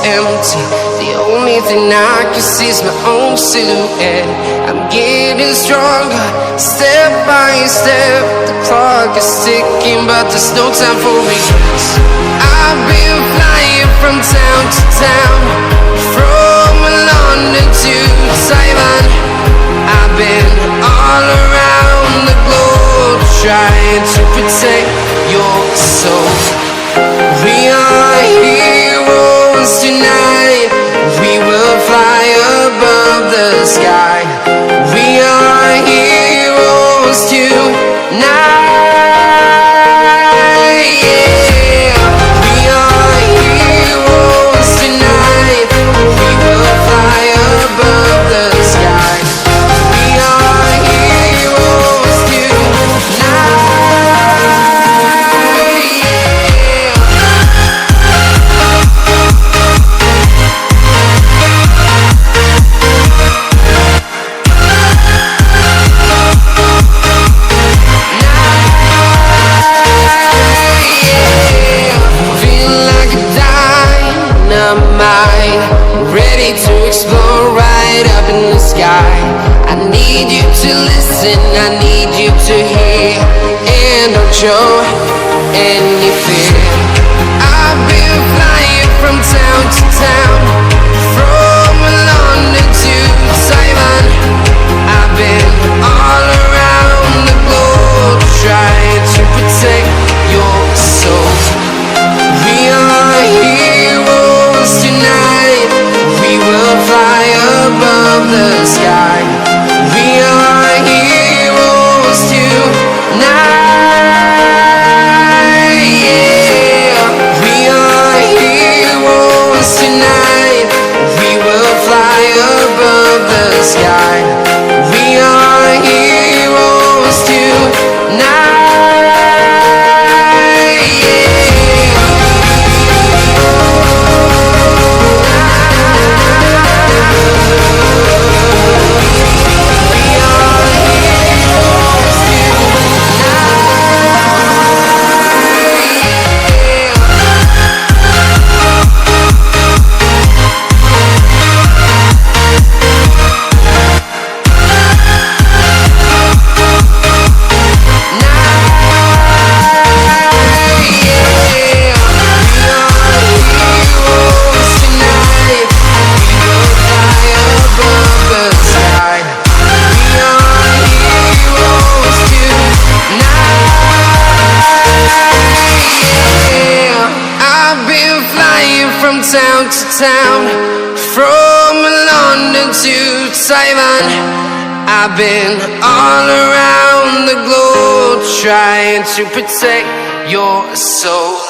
empty. The only thing I can see is my own silhouette. I'm getting stronger, step by step. The clock is ticking, but there's no time for regrets. I've been flying from town to town, from London to Taiwan. I've been all around the globe, trying to protect your soul. We are heroes tonight. We will fly above the sky. We are heroes tonight. Yeah. We are heroes tonight. We will fly above the sky. We are heroes tonight. Ready to explore right up in the sky. I need you to listen, I need you to hear, and don't show any fear. I've been flying from town to town, from London to Taiwan. I've been all around the globe, trying to protect your soul. We are heroes tonight. We will fly above the sky. We are heroes tonight. Yeah. We are heroes tonight. We will fly above the sky. We are heroes tonight. Town to town, from London to Taiwan. I've been all around the globe, trying to protect your soul.